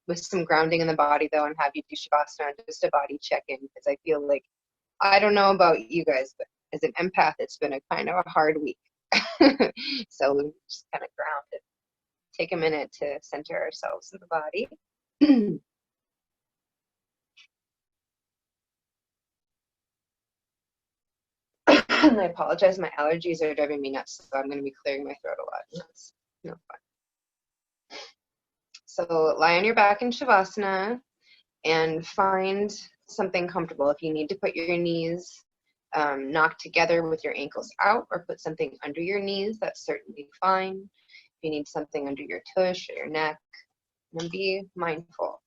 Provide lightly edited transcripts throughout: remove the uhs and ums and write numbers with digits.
with some grounding in the body though, and have you do Shavasana, just a body check-in, because I feel like, I don't know about you guys, but as an empath, it's been a kind of a hard week. So we just kind of ground it. Take a minute to center ourselves in the body. And I apologize, my allergies are driving me nuts, so I'm going to be clearing my throat a lot. That's no fun. So lie on your back in Shavasana and find something comfortable. If you need to put your knees knocked together with your ankles out, or put something under your knees, that's certainly fine. If you need something under your tush or your neck, then be mindful.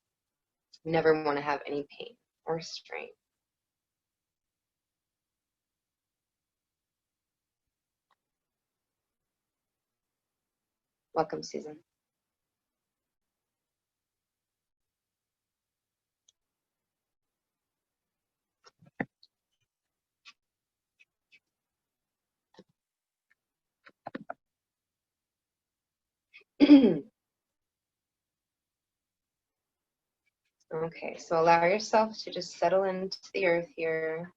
You never want to have any pain or strain. Welcome, Susan. Okay, so allow yourself to just settle into the earth here.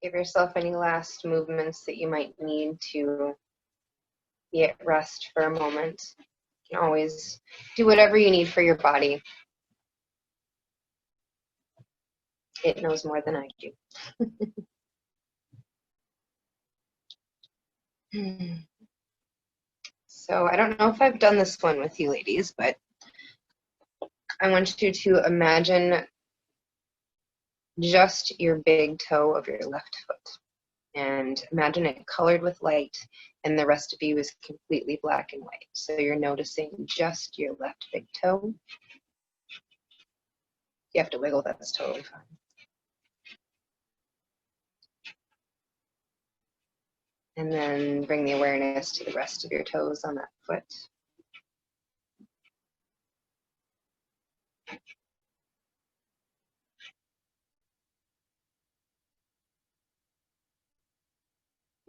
Give yourself any last movements that you might need to be at rest for a moment. You can always do whatever you need for your body. It knows more than I do. So I don't know if I've done this one with you ladies, but I want you to imagine just your big toe of your left foot, and imagine it colored with light, and the rest of you is completely black and white. So you're noticing just your left big toe. You have to wiggle, that's totally fine. And then bring the awareness to the rest of your toes on that foot.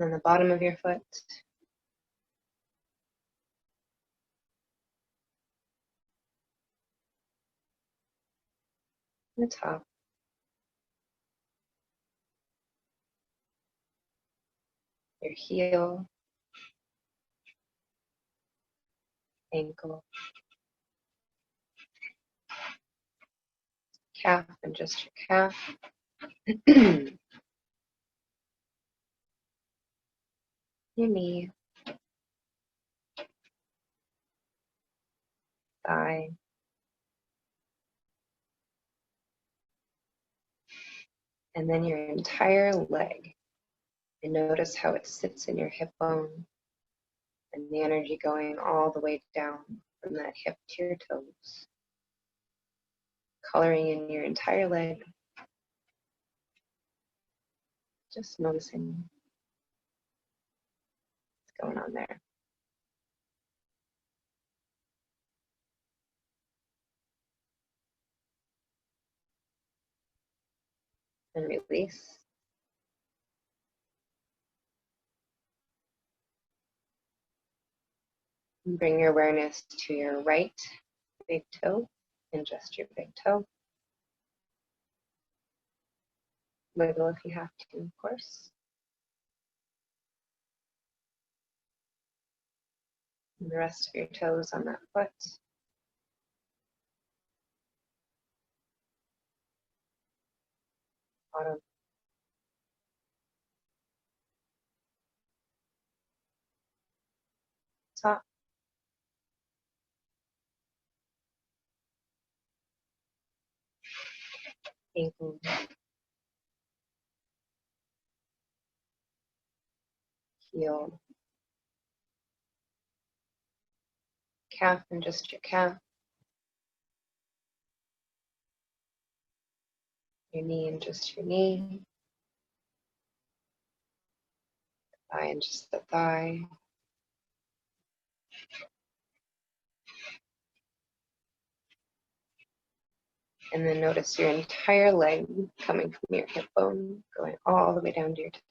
And then the bottom of your foot. And the top. Your heel. Ankle. Calf and just your calf. Your knee. Thigh. And then your entire leg. And notice how it sits in your hip bone, and the energy going all the way down from that hip to your toes. Coloring in your entire leg. Just noticing what's going on there. And release. And bring your awareness to your right big toe, and just your big toe. Wiggle if you have to, of course. And the rest of your toes on that foot. Bottom. Top. Ankle. Heel. Calf and just your calf. Your knee and just your knee. Thigh and just the thigh. And then notice your entire leg coming from your hip bone, going all the way down to your toes.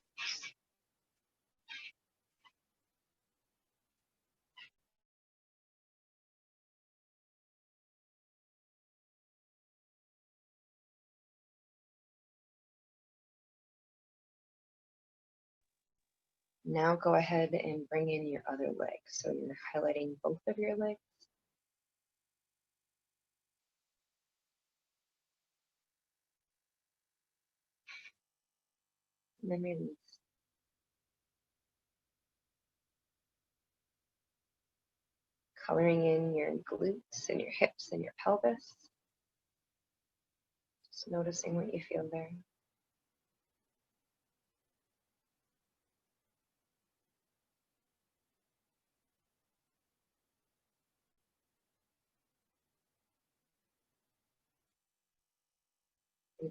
Now go ahead and bring in your other leg. So you're highlighting both of your legs. And then release. Coloring in your glutes and your hips and your pelvis. Just noticing what you feel there.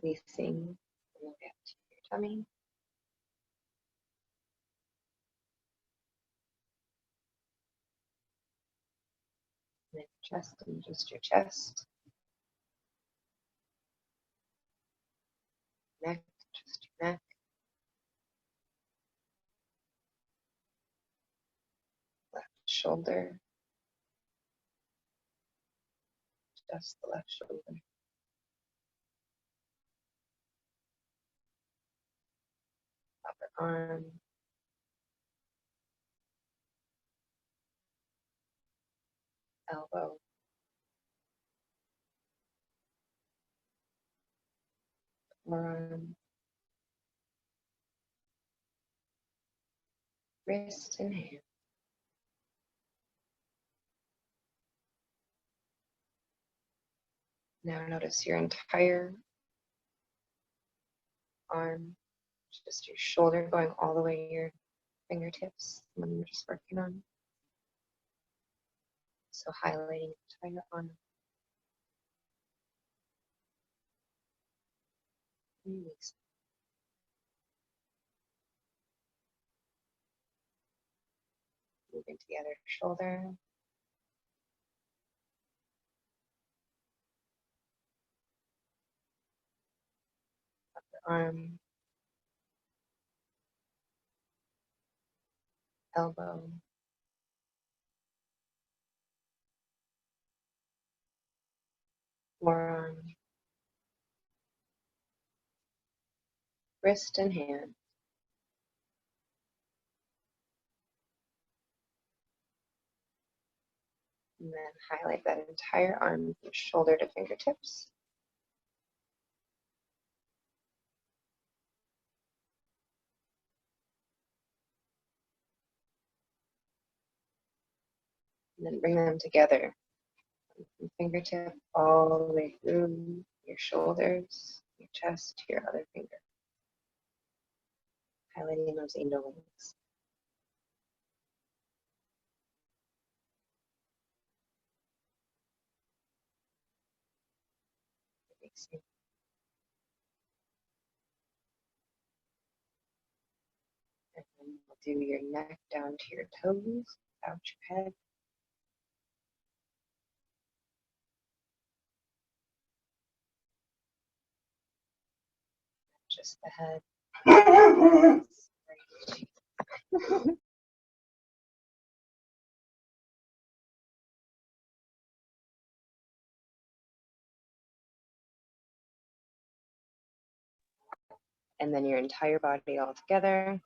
Releasing, and we'll get to your tummy. And then chest, and just your chest. Neck, just your neck. Left shoulder. Just the left shoulder. Upper arm. Elbow. Forearm. Wrist and hand. Now notice your entire arm, just your shoulder going all the way to your fingertips, the one we're just working on. So highlighting the entire arm. Release. Moving to the other shoulder. Upper arm. Elbow. Forearm. Wrist and hand. And then highlight that entire arm from shoulder to fingertips. And then bring them together. From fingertip all the way through your shoulders, your chest, to your other finger. Highlighting those angel wings. Releasing. And then we'll do your neck down to your toes, out your head. Just the head. And then your entire body all together.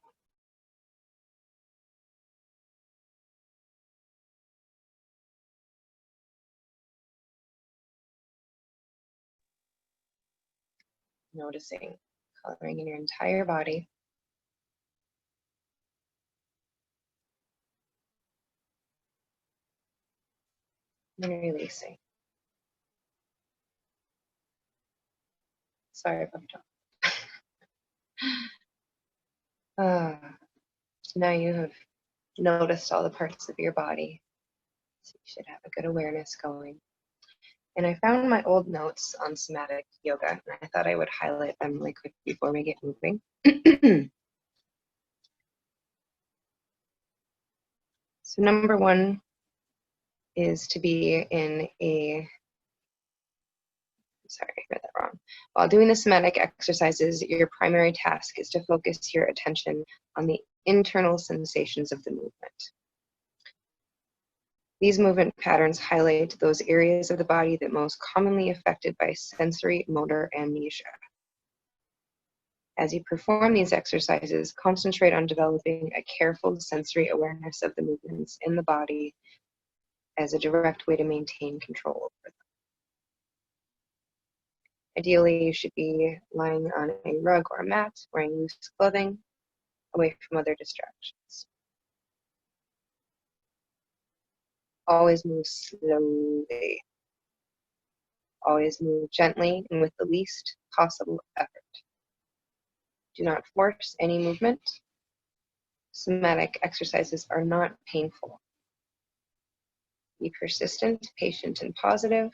Noticing, coloring in your entire body. And then releasing. Sorry about that. Now you have noticed all the parts of your body. So you should have a good awareness going. And I found my old notes on somatic yoga, and I thought I would highlight them really quick before we get moving. So number one is to be in a, sorry, I read that wrong. While doing the somatic exercises, your primary task is to focus your attention on the internal sensations of the movement. These movement patterns highlight those areas of the body that most commonly affected by sensory motor amnesia. As you perform these exercises, concentrate on developing a careful sensory awareness of the movements in the body as a direct way to maintain control over them. Ideally, you should be lying on a rug or a mat, wearing loose clothing, away from other distractions. Always move slowly. Always move gently and with the least possible effort. Do not force any movement. Somatic exercises are not painful. Be persistent, patient, and positive,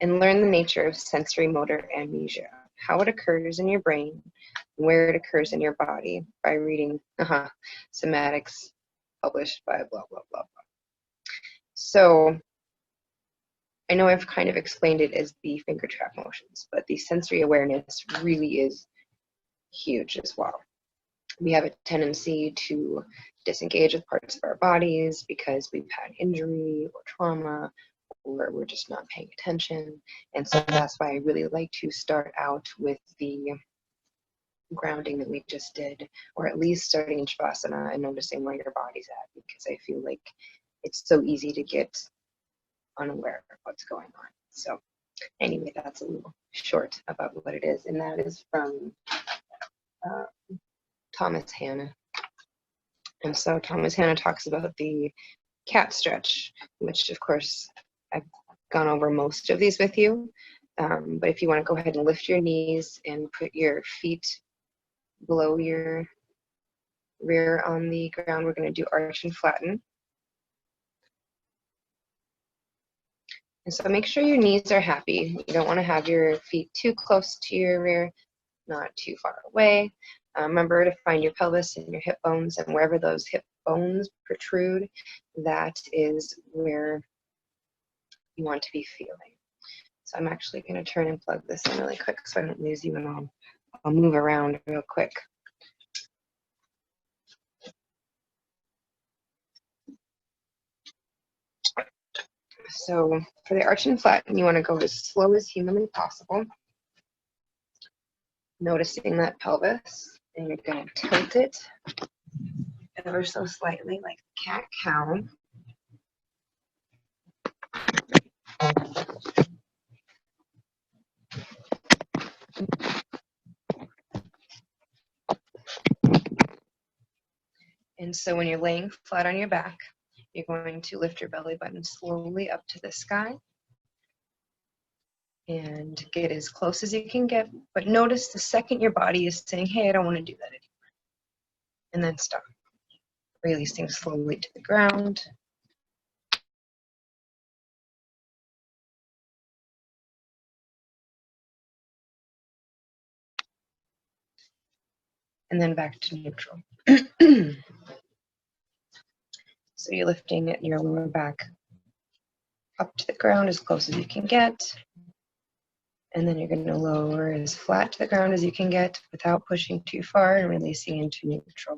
and learn the nature of sensory motor amnesia, how it occurs in your brain, and where it occurs in your body by reading Somatics, published by blah, blah, blah, blah. So I know I've kind of explained it as the finger trap motions, but the sensory awareness really is huge as well. We have a tendency to disengage with parts of our bodies because we've had injury or trauma, or we're just not paying attention. And so that's why I really like to start out with the grounding that we just did, or at least starting in Shavasana and noticing where your body's at, because I feel like it's so easy to get unaware of what's going on. So anyway, that's a little short about what it is, and that is from Thomas Hanna. And so Thomas Hanna talks about the cat stretch, which of course I've gone over most of these with you, but if you want to go ahead and lift your knees and put your feet below your rear on the ground, we're going to do arch and flatten. And so make sure your knees are happy. You don't want to have your feet too close to your rear, not too far away. Remember to find your pelvis and your hip bones, and wherever those hip bones protrude, that is where you want to be feeling. So I'm actually going to turn and plug this in really quick so I don't lose you, and I'll move around real quick. So for the arch and flatten, you want to go as slow as humanly possible, noticing that pelvis, and you're going to tilt it ever so slightly like cat-cow. And so when you're laying flat on your back, you're going to lift your belly button slowly up to the sky and get as close as you can get, but notice the second your body is saying, hey, I don't want to do that anymore, and then stop. Releasing slowly to the ground. And then back to neutral. So you're lifting your lower back up to the ground as close as you can get. And then you're going to lower as flat to the ground as you can get without pushing too far and releasing into neutral.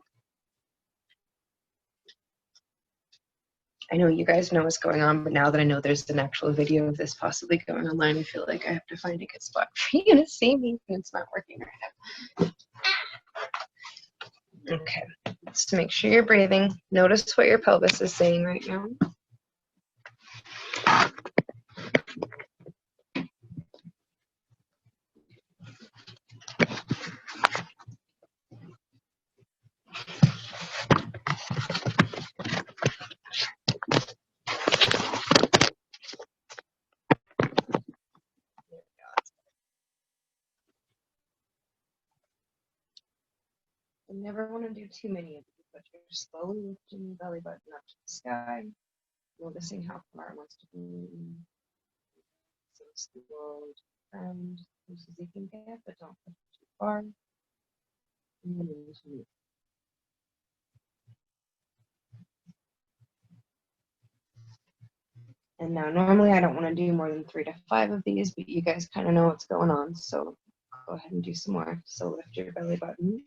I know you guys know what's going on, but now that I know there's an actual video of this possibly going online, I feel like I have to find a good spot for you to see me, and it's not working right now. Okay, just to make sure you're breathing, notice what your pelvis is saying right now. You never want to do too many of these, but you're slowly lifting your belly button up to the sky, noticing how far it wants to be. So slow to the ground, as close as you can get, but don't push too far. And then into And now normally I don't want to do more than 3 to 5 of these, but you guys kind of know what's going on, so go ahead and do some more. So lift your belly button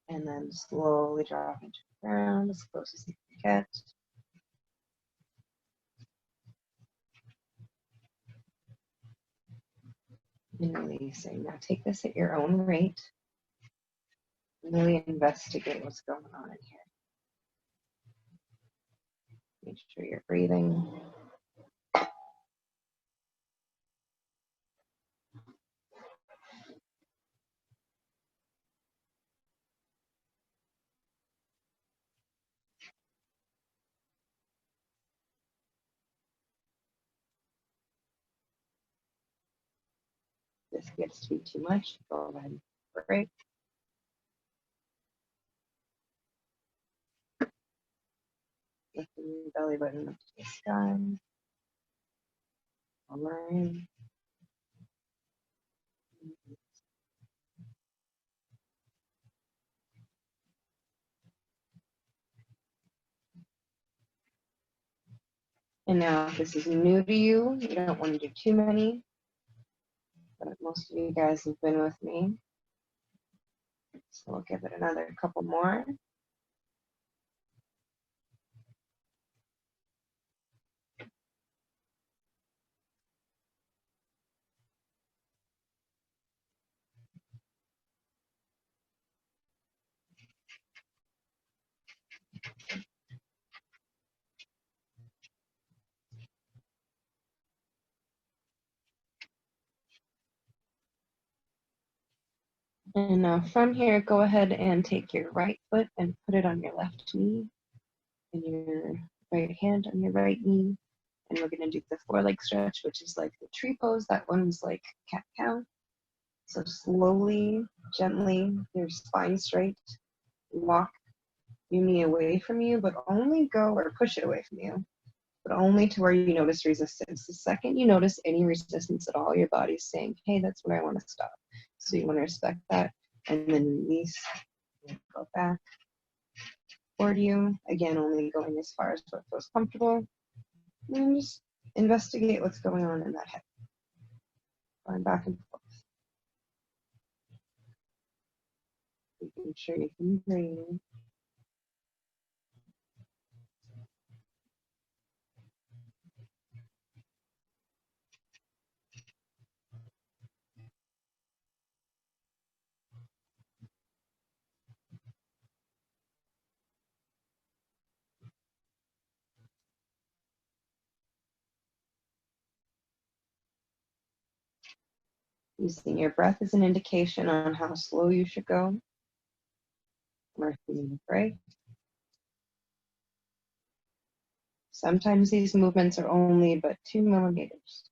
and then slowly drop into the ground as close as you can get. And releasing. Now take this at your own rate. Really investigate what's going on in here. Make sure you're breathing. If this gets to be too much, go ahead and break. Lifting your belly button up to the sky. Align. And now, if this is new to you, you don't want to do too many, but most of you guys have been with me. So we'll give it another couple more. And now from here, go ahead and take your right foot and put it on your left knee and your right hand on your right knee. And we're going to do the foreleg stretch, which is like the tree pose. That one's like cat-cow. So slowly, gently, your spine straight. Walk your knee away from you, but only go, or push it away from you, but only to where you notice resistance. The second you notice any resistance at all, your body's saying, hey, that's where I want to stop. So you want to respect that and then release, and go back toward you. Again, only going as far as what feels comfortable. And just investigate what's going on in that head. Going back and forth. Making sure you can breathe. Using your breath as an indication on how slow you should go, or if you need a break. Sometimes these movements are only but 2 millimeters.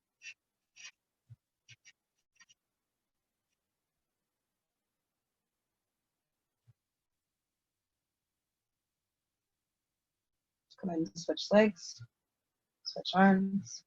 Go ahead and switch legs, switch arms.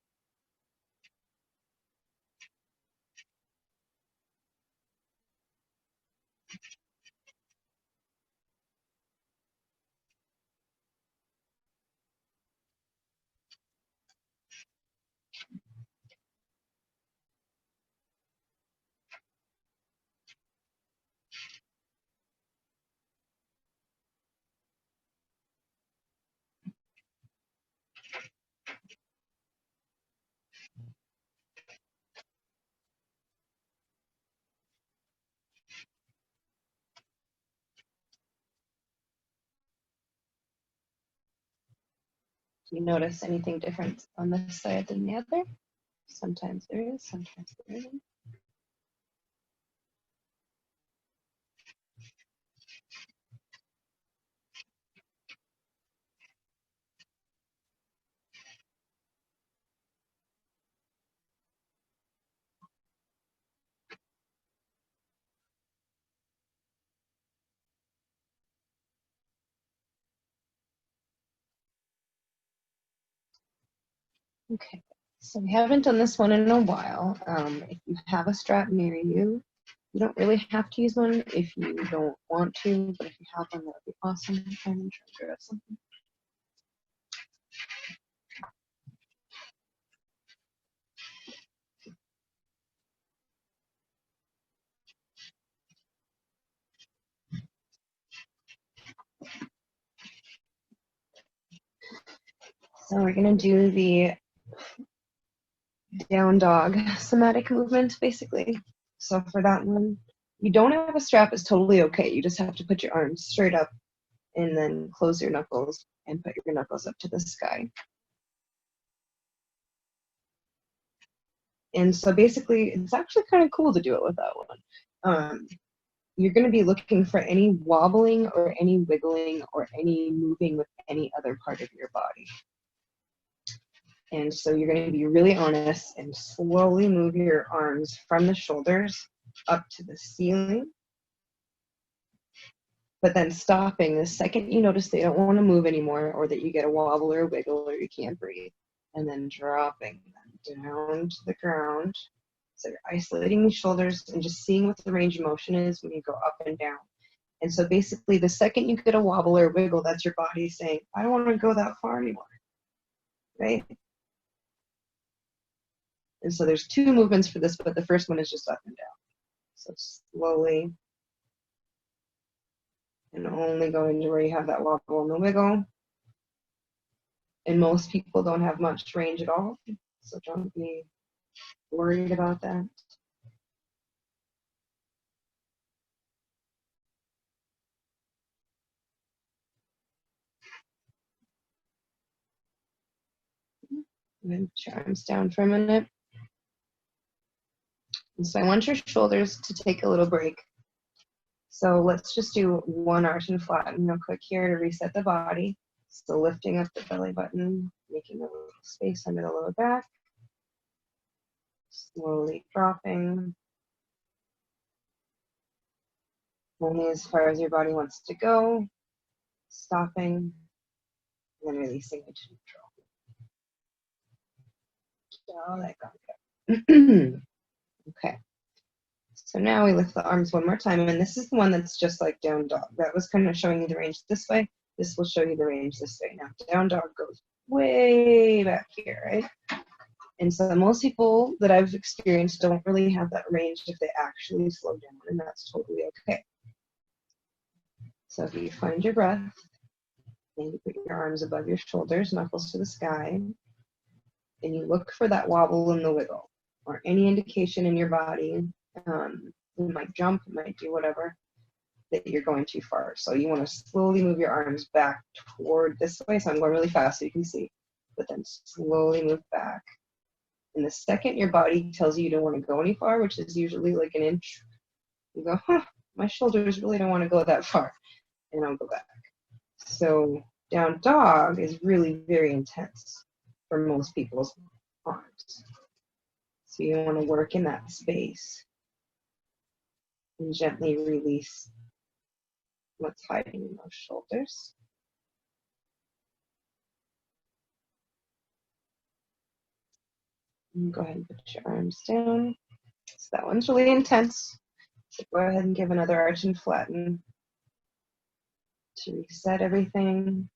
Do you notice anything different on this side than the other? Sometimes there is, sometimes there isn't. Okay, so we haven't done this one in a while. If you have a strap near you, you don't really have to use one if you don't want to, but if you have one, that would be awesome. I'm trying to grab something. So we're gonna do the down dog somatic movement, basically. So for that one, you don't have a strap, it's totally okay. You just have to put your arms straight up and then close your knuckles and put your knuckles up to the sky. And so basically, it's actually kind of cool to do it with that one. You're going to be looking for any wobbling or any wiggling or any moving with any other part of your body. And so you're going to be really honest and slowly move your arms from the shoulders up to the ceiling. But then stopping the second you notice they don't want to move anymore, or that you get a wobble or a wiggle or you can't breathe. And then dropping them down to the ground. So you're isolating the shoulders and just seeing what the range of motion is when you go up and down. And so basically the second you get a wobble or wiggle, that's your body saying, I don't want to go that far anymore, right? And so there's two movements for this, but the first one is just up and down. So slowly, and only going to where you have that wobble and the wiggle. And most people don't have much range at all, so don't be worried about that. And then put your arms down for a minute. And so I want your shoulders to take a little break. So let's just do one arch and flatten real quick here to reset the body. So lifting up the belly button, making a little space under the lower back. Slowly dropping. Only as far as your body wants to go. Stopping. And then releasing it to neutral. Oh, that got good. Okay. So now we lift the arms one more time, and this is the one that's just like down dog. That was kind of showing you the range this way. This will show you the range this way. Now down dog goes way back here, right? And so most people that I've experienced don't really have that range if they actually slow down, and that's totally okay. So if you find your breath, and you put your arms above your shoulders, knuckles to the sky, and you look for that wobble and the wiggle, or any indication in your body. You might jump, you might do whatever, that you're going too far. So you want to slowly move your arms back toward this way. So I'm going really fast so you can see, but then slowly move back. And the second your body tells you you don't want to go any far, which is usually like an inch, you go, my shoulders really don't want to go that far. And I'll go back. So down dog is really very intense for most people's arms. So you want to work in that space and gently release what's hiding in those shoulders. And go ahead and put your arms down. So that one's really intense. So go ahead and give another arch and flatten to reset everything.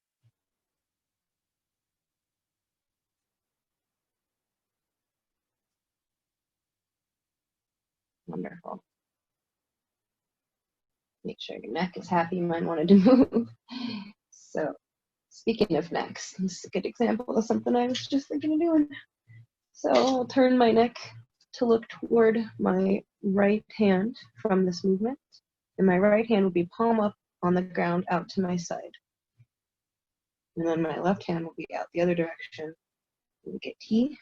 Wonderful. Make sure your neck is happy. Mine wanted to move. So speaking of necks, this is a good example of something I was just thinking of doing. So I'll turn my neck to look toward my right hand from this movement. And my right hand will be palm up on the ground out to my side. And then my left hand will be out the other direction. We get T.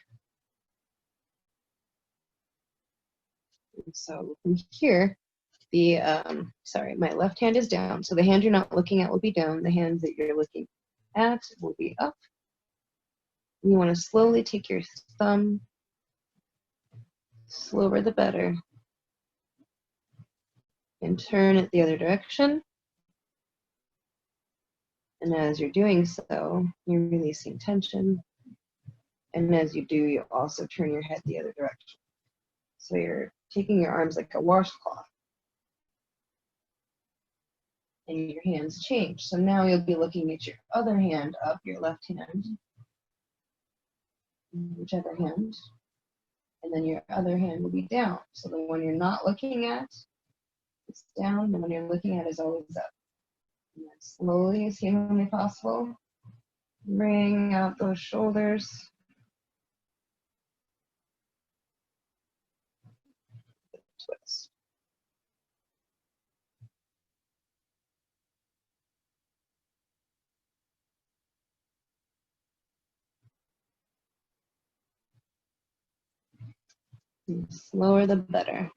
And so from here, my left hand is down. So the hand you're not looking at will be down. The hand that you're looking at will be up. You want to slowly take your thumb, slower the better, and turn it the other direction. And as you're doing so, you're releasing tension. And as you do, you also turn your head the other direction. So you're taking your arms like a washcloth. And your hands change. So now you'll be looking at your other hand up, your left hand, whichever hand, and then your other hand will be down. So the one you're not looking at is down, the one you're looking at is always up. And then slowly, as humanly possible, bring out those shoulders. The slower the better.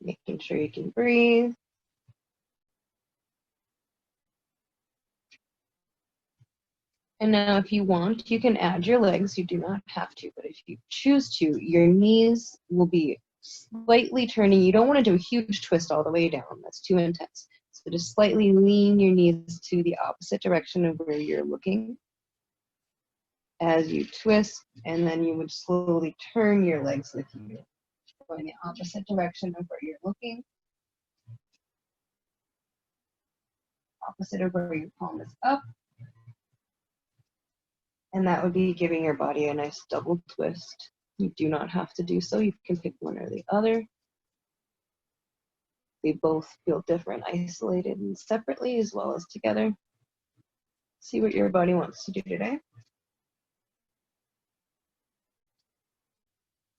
Making sure you can breathe. And now if you want, you can add your legs. You do not have to, but if you choose to, your knees will be slightly turning. You don't want to do a huge twist all the way down. That's too intense. So just slightly lean your knees to the opposite direction of where you're looking as you twist, and then you would slowly turn your legs with you, going the opposite direction of where you're looking, opposite of where your palm is up. And that would be giving your body a nice double twist. You do not have to do so. You can pick one or the other. They both feel different, isolated and separately as well as together. See what your body wants to do today.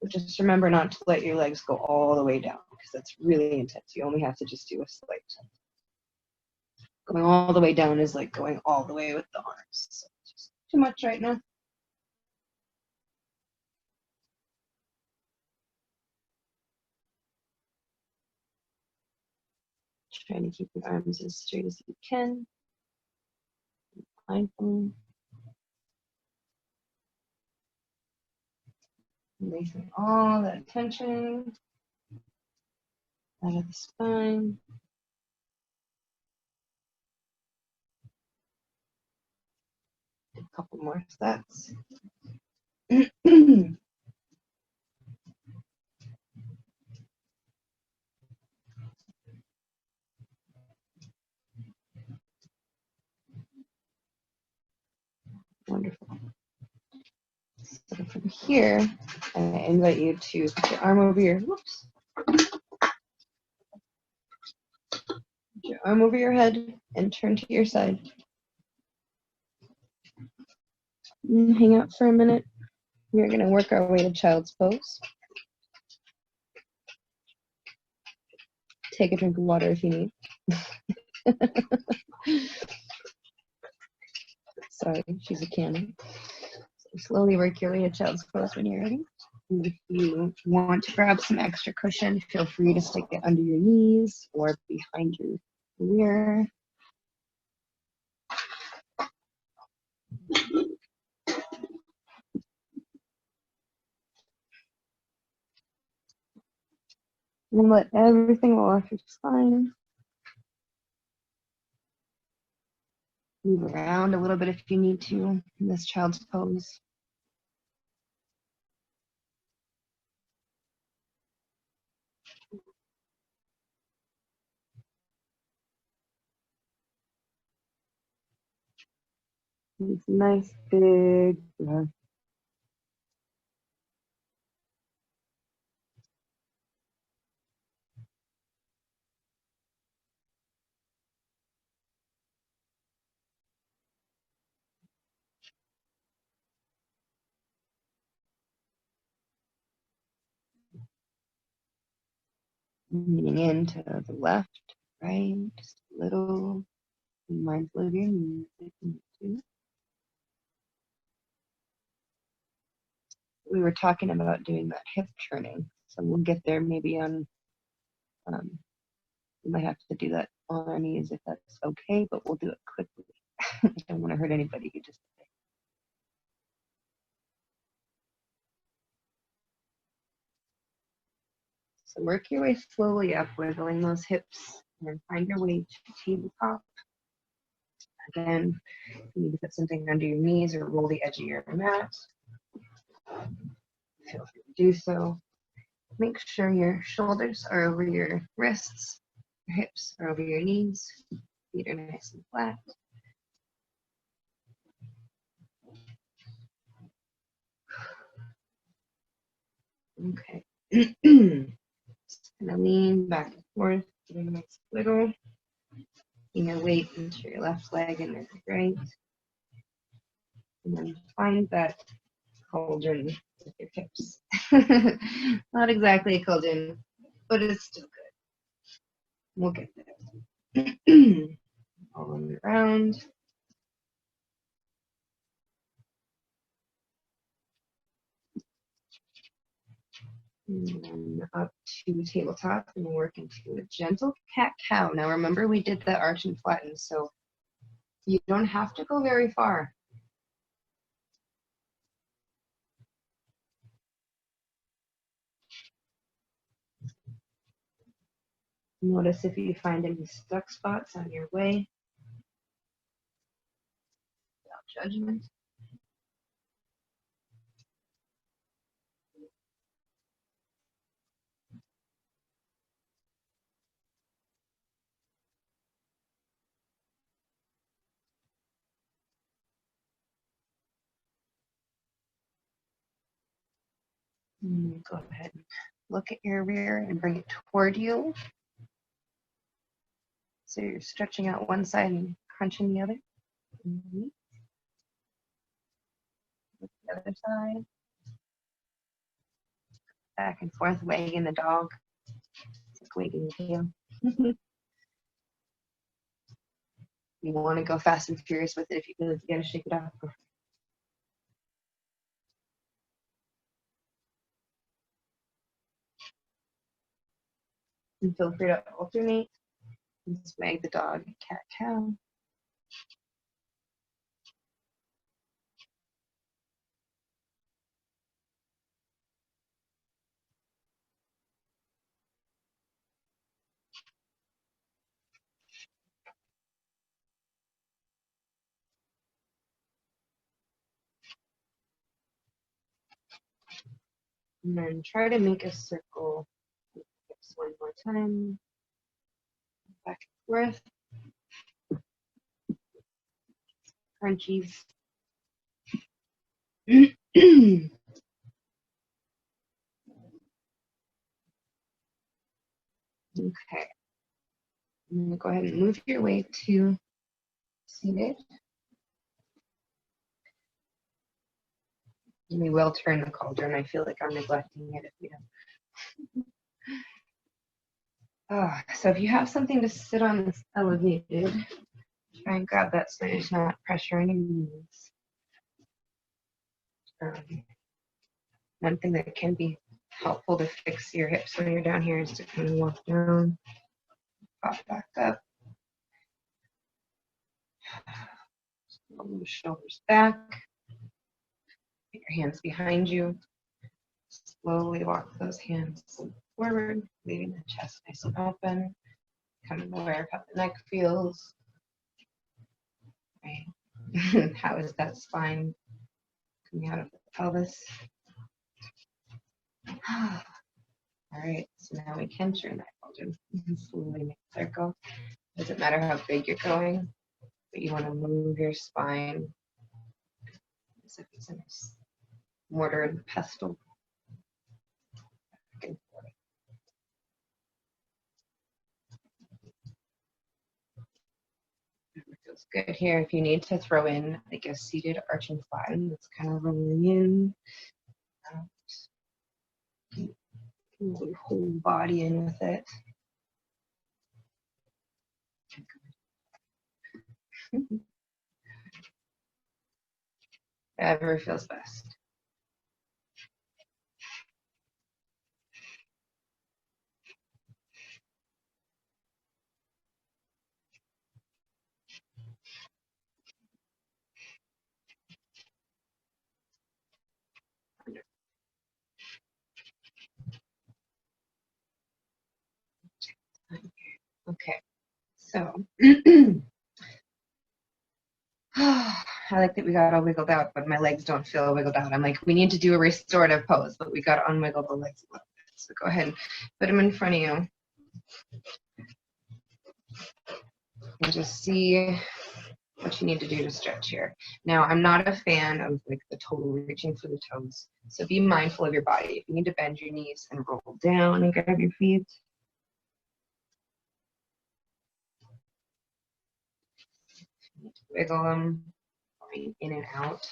But just remember not to let your legs go all the way down because that's really intense. You only have to just do a slight. Going all the way down is like going all the way with the arms. So it's just too much right now. Trying to keep your arms as straight as you can. Mindful. Releasing all that tension out of the spine. A couple more sets. Wonderful. So from here, I invite you to put your arm over your, whoops. Put your arm over your head and turn to your side. And hang out for a minute. We're going to work our way to child's pose. Take a drink of water if you need. Sorry, she's a cannon. So slowly work your way to child's pose when you're ready. And if you want to grab some extra cushion, feel free to stick it under your knees or behind your ear. And let everything roll off your spine. Move around a little bit if you need to in this child's pose. It's a nice big breath. Leaning into the left, right, just a little. Be mindful of your knees if you need to. We were talking about doing that hip turning, so we'll get there maybe on, we might have to do that on our knees if that's okay, but we'll do it quickly. I don't want to hurt anybody who just. So work your way slowly up, wiggling those hips, and then find your way to tabletop. Again, you need to put something under your knees or roll the edge of your mat. Feel free to do so. Make sure your shoulders are over your wrists, your hips are over your knees, feet are nice and flat. Okay. Just kind of lean back and forth, giving a nice wiggle. Taking your weight into your left leg and then your right. And then find that cauldron with your hips. Not exactly a cauldron, but it's still good. We'll get there. All on the ground. And then up to tabletop and work into a gentle cat-cow. Now remember we did the arch and flatten, so you don't have to go very far. Notice if you find any stuck spots on your way. Without judgment. Go ahead and look at your rear and bring it toward you. So you're stretching out one side and crunching the other. Look at the other side. Back and forth, wagging the dog. It's like wagging the tail. You want to go fast and furious with it if you feel like you gotta shake it off. And feel free to alternate. Just wag the dog, cat, cow. And then try to make a circle. Hips one more time. Back and forth. Crunchies. Okay. I'm going to go ahead and move your way to seated. And we will turn the cauldron. I feel like I'm neglecting it if we don't. So if you have something to sit on that's elevated, try and grab that so there's not pressure on your knees. One thing that can be helpful to fix your hips when you're down here is to kind of walk down, pop back up, roll the shoulders back, get your hands behind you, slowly walk those hands forward, leaving the chest nice and open, kind of aware of how the neck feels. Right. How is that spine coming out of the pelvis? All right, so now we can turn that cauldron. Slowly make a circle. Doesn't matter how big you're going, but you want to move your spine as if it's a nice mortar and pestle. Back and forth. It feels good here. If you need to throw in like a seated arch and flatten, that's kind of rolling in, out. Pull your whole body in with it. Whatever feels best. Okay, so I like that we got all wiggled out, but my legs don't feel wiggled out. I'm like, we need to do a restorative pose, but we got to unwiggle the legs a little bit. So go ahead and put them in front of you. And just see what you need to do to stretch here. Now, I'm not a fan of like the total reaching for the toes. So be mindful of your body. If you need to bend your knees and roll down and grab your feet. You need to wiggle them, going in and out.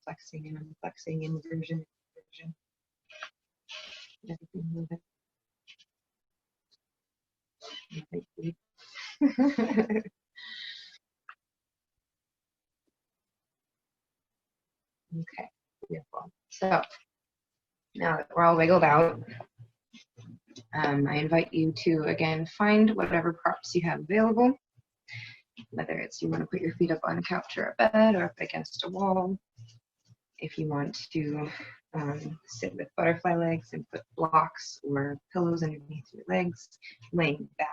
flexing and unflexing, inversion, inversion. Everything move it. Okay, beautiful. So now that we're all wiggled out, I invite you to, again, find whatever props you have available, whether it's you want to put your feet up on a couch or a bed or up against a wall. If you want to sit with butterfly legs and put blocks or pillows underneath your legs, laying back.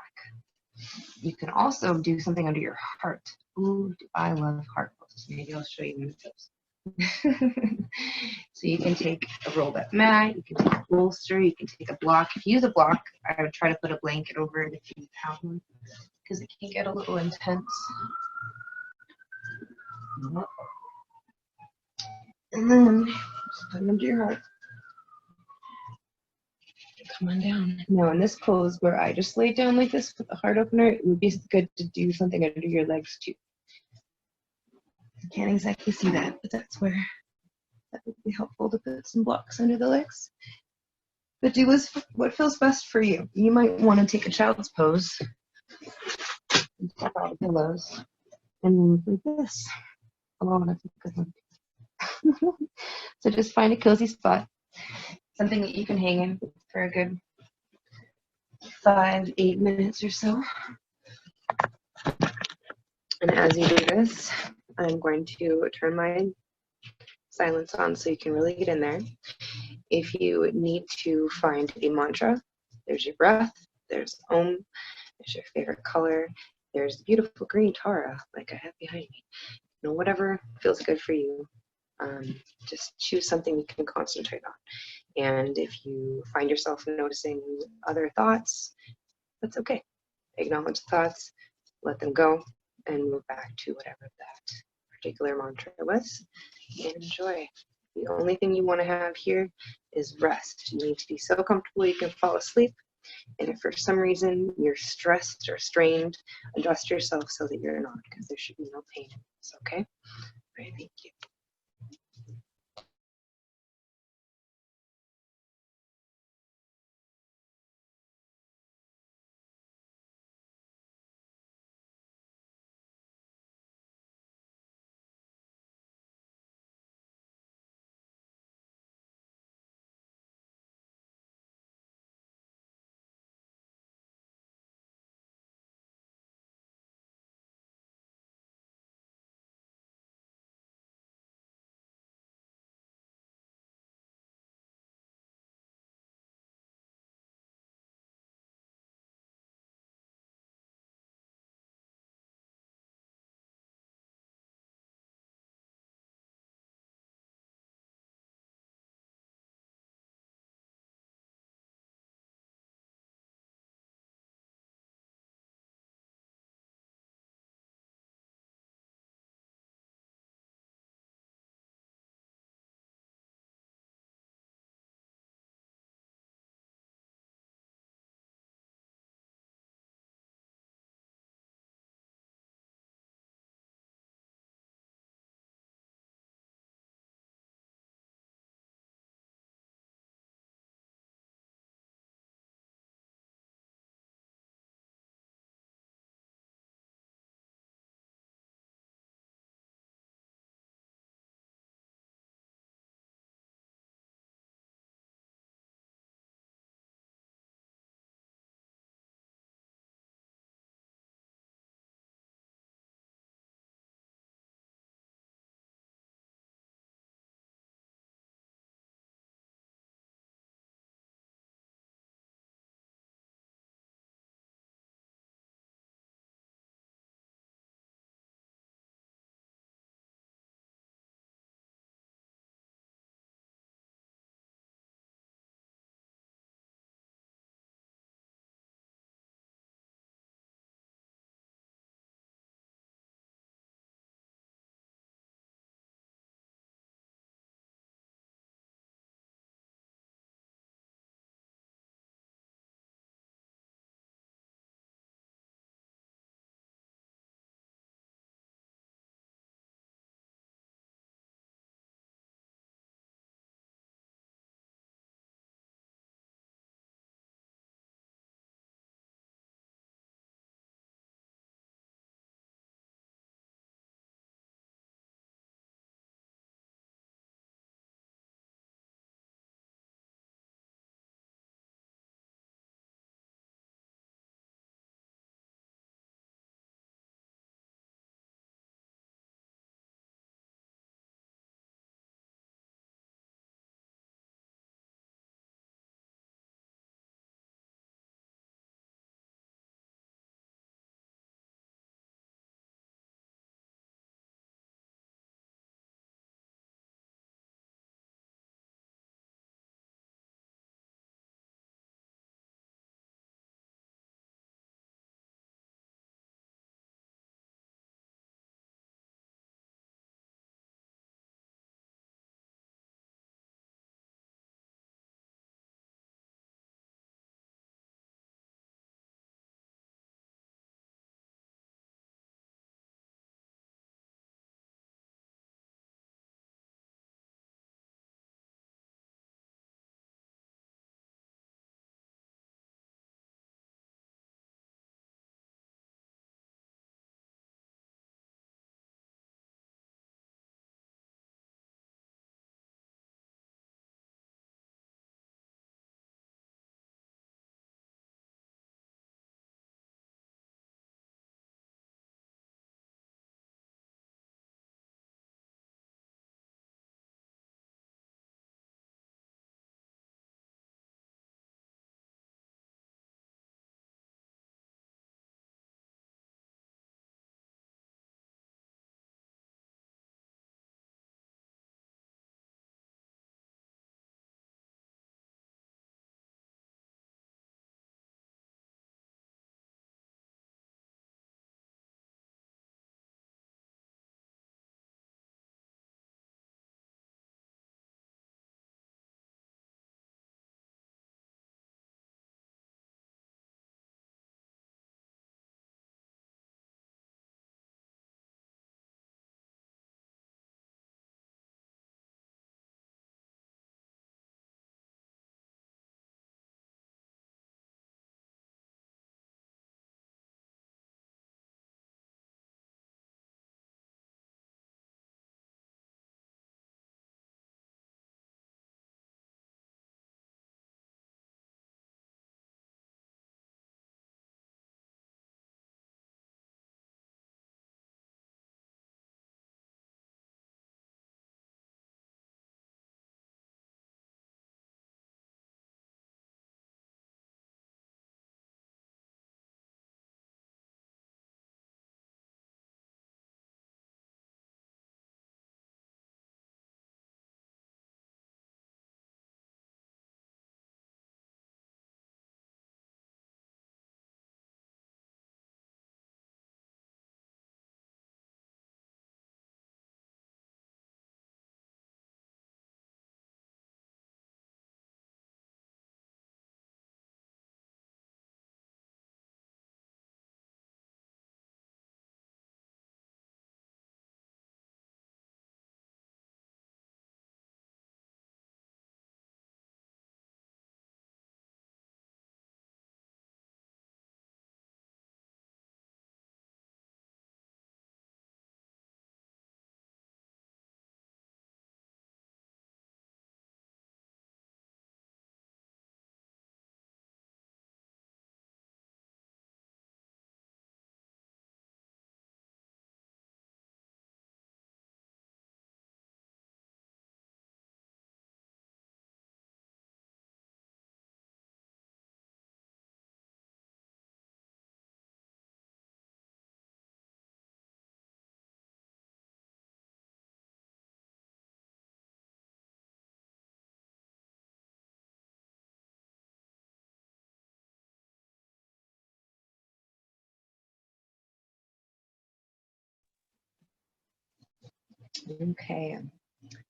You can also do something under your heart. Ooh, I love heart poses. Maybe I'll show you in the tips. So you can take a rolled up mat, you can take a bolster, you can take a block. If you use a block, I would try to put a blanket over it if you have one, because it can get a little intense. And then just put it under your heart. Come on down. Now in this pose where I just lay down like this with the heart opener, it would be good to do something under your legs too. You can't exactly see that, but that's where that would be helpful to put some blocks under the legs. But do what feels best for you. You might want to take a child's pose and step out the pillows and move like this. Oh, that's a good one. So just find a cozy spot, something that you can hang in for a good 5-8 minutes or so. And as you do this, I'm going to turn my silence on so you can really get in there. If you need to find a mantra, there's your breath, there's Om, there's your favorite color, there's the beautiful green Tara like I have behind me. You know, whatever feels good for you, just choose something you can concentrate on. And if you find yourself noticing other thoughts, that's okay. Acknowledge the thoughts, let them go, and move back to whatever that particular mantra was, and enjoy. The only thing you want to have here is rest. You need to be so comfortable you can fall asleep. And if for some reason you're stressed or strained, adjust yourself so that you're not, because there should be no pain. It's okay? All right, thank you. Okay,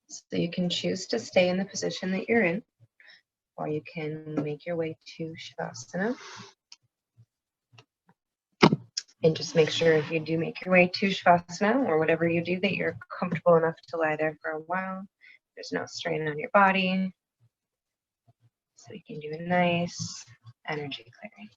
so you can choose to stay in the position that you're in, or you can make your way to Shavasana. And just make sure if you do make your way to Shavasana or whatever you do that you're comfortable enough to lie there for a while. There's no strain on your body. So we can do a nice energy clearing.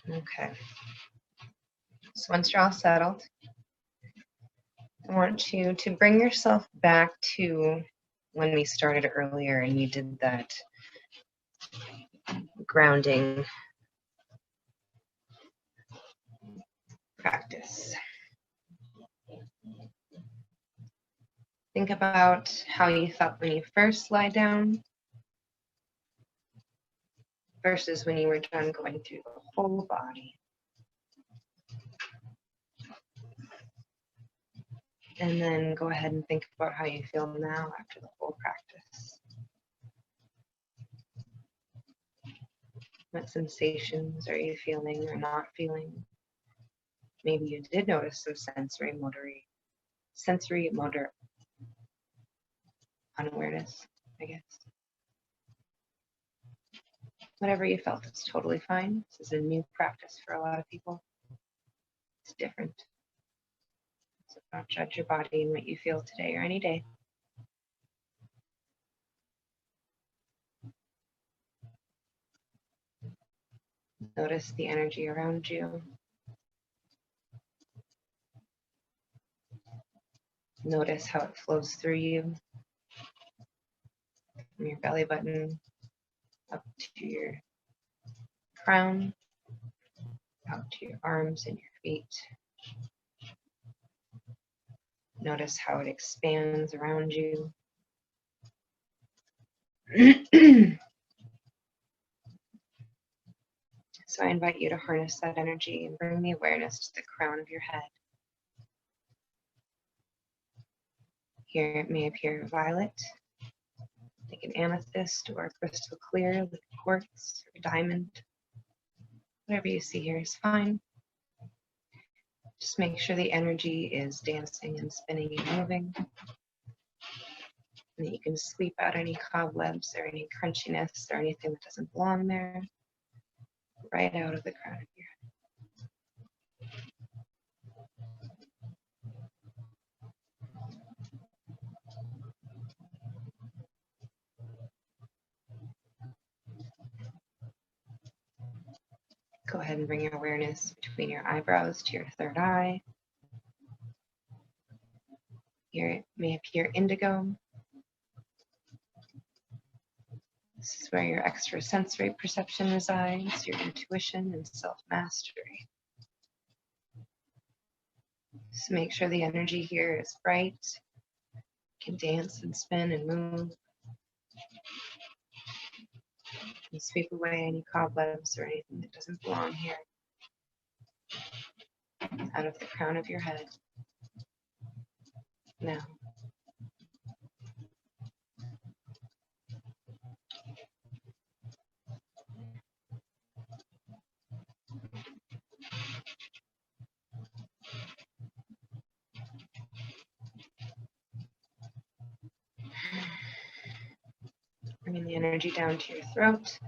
Okay. So once you're all settled, I want you to bring yourself back to when we started earlier and you did that grounding practice. Think about how you felt when you first lie down versus when you were done going through the whole body. And then go ahead and think about how you feel now after the whole practice. What sensations are you feeling or not feeling? Maybe you did notice some sensory motor unawareness, I guess. Whatever you felt is totally fine. This is a new practice for a lot of people. It's different. So don't judge your body and what you feel today or any day. Notice the energy around you. Notice how it flows through you, from your belly button up to your crown, out to your arms and your feet. Notice how it expands around you. So I invite you to harness that energy and bring the awareness to the crown of your head. Here it may appear violet, like an amethyst or crystal clear, like quartz or diamond. Whatever you see here is fine. Just make sure the energy is dancing and spinning and moving. And that you can sweep out any cobwebs or any crunchiness or anything that doesn't belong there, right out of the crown of your head. Go ahead and bring your awareness between your eyebrows to your third eye. Here it may appear indigo. This is where your extrasensory perception resides, your intuition and self-mastery. So make sure the energy here is bright, can dance and spin and move. And sweep away any cobwebs or anything that doesn't belong here out of the crown of your head. Now. Bringing the energy down to your throat.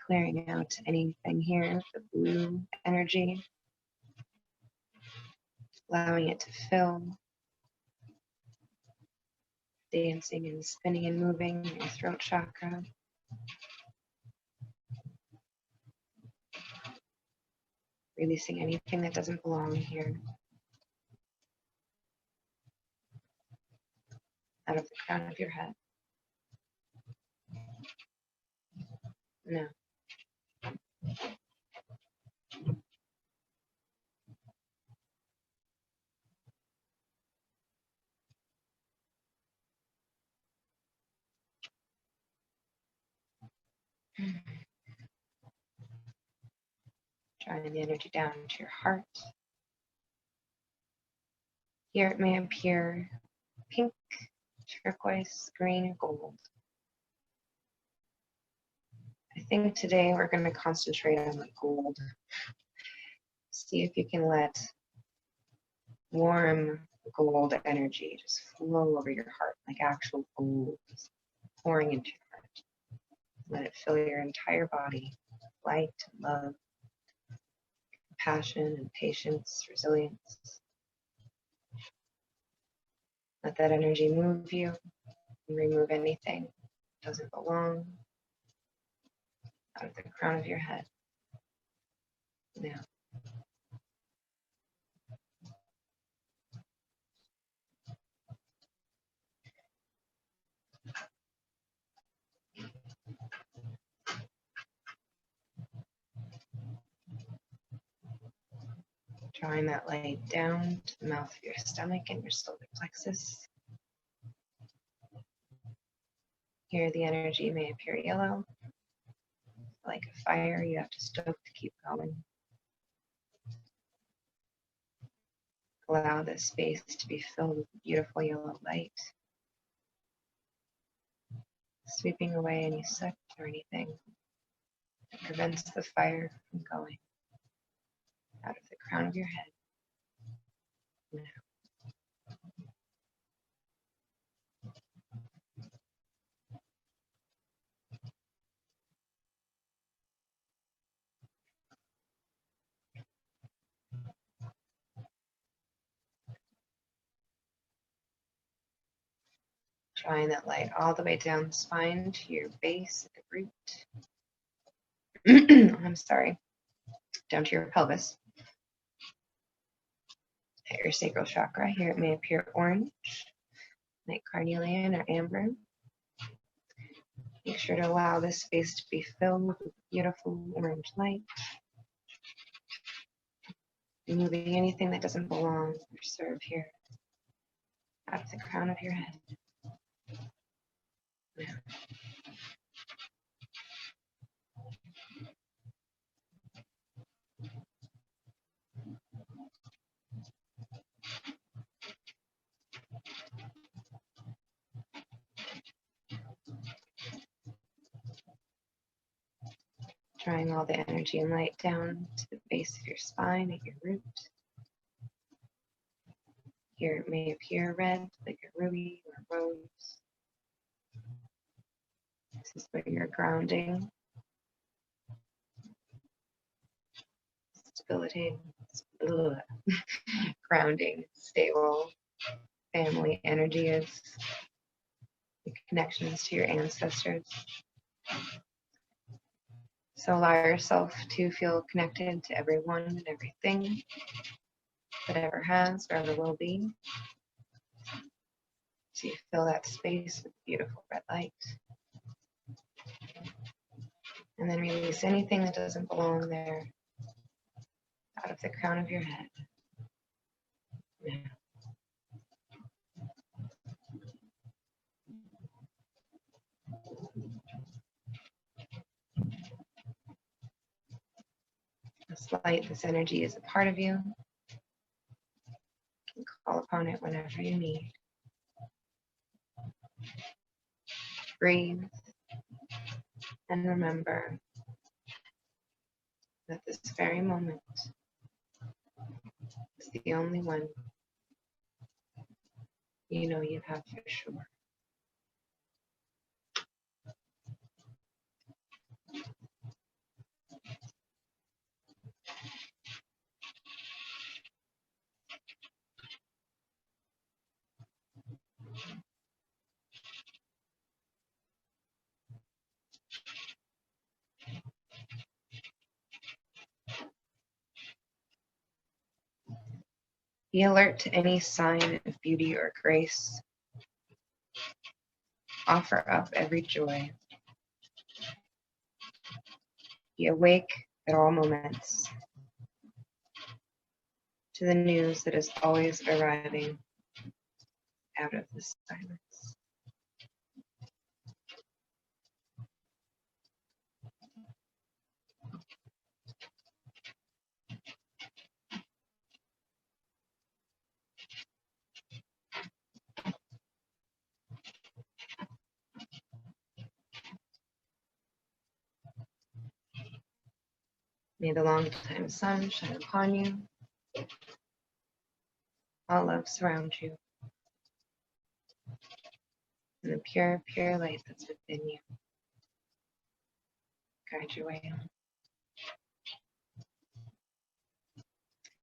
Clearing out anything here, the blue energy. Allowing it to fill. Dancing and spinning and moving in your throat chakra. Releasing anything that doesn't belong here. Out of the crown of your head. Now. Drawing the energy down to your heart. Here it may appear pink, turquoise, green, or gold. I think today we're going to concentrate on the gold. See if you can let warm gold energy just flow over your heart, like actual gold pouring into your heart. Let it fill your entire body. Light, love, compassion, and patience, resilience. Let that energy move you and remove anything that doesn't belong out of the crown of your head. Now, drawing that light down to the mouth of your stomach and your solar plexus. Here the energy may appear yellow, like a fire you have to stoke to keep going. Allow this space to be filled with beautiful yellow light, sweeping away any soot or anything that prevents the fire from going out of the crown of your head. Now, drawing that light all the way down the spine to your base at the root. I'm sorry, down to your pelvis. At your sacral chakra, here it may appear orange, like carnelian or amber. Make sure to allow this space to be filled with beautiful orange light, removing anything that doesn't belong or serve here out of the crown of your head. Now, drawing all the energy and light down to the base of your spine at your root. Here it may appear red, like a ruby or a rose. This is where you're grounding, stability, grounding, stable family energy is, the connections to your ancestors. So allow yourself to feel connected to everyone and everything that ever has or ever will be. So you fill that space with beautiful red light. And then release anything that doesn't belong there out of the crown of your head. Now, this light, this energy is a part of you. You can call upon it whenever you need. Breathe and remember that this very moment is the only one you know you have for sure. Be alert to any sign of beauty or grace. Offer up every joy. Be awake at all moments to the news that is always arriving out of the silence. May the long-time sun shine upon you. All love surround you. And the pure, pure light that's within you guide your way on.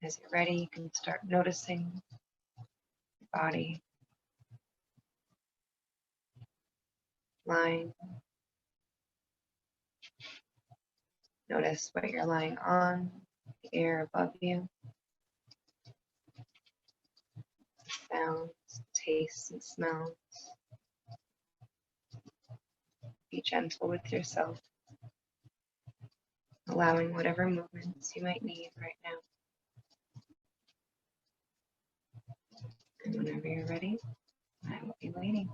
As you're ready, you can start noticing your body, lying. Notice what you're lying on, the air above you, sounds, tastes, and smells. Be gentle with yourself, allowing whatever movements you might need right now. And whenever you're ready, I will be waiting.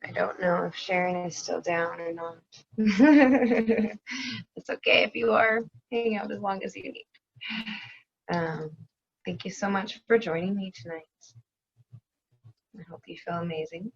I don't know if Sharon is still down or not. It's okay if you are. Hang out as long as you need. Thank you so much for joining me tonight. I hope you feel amazing.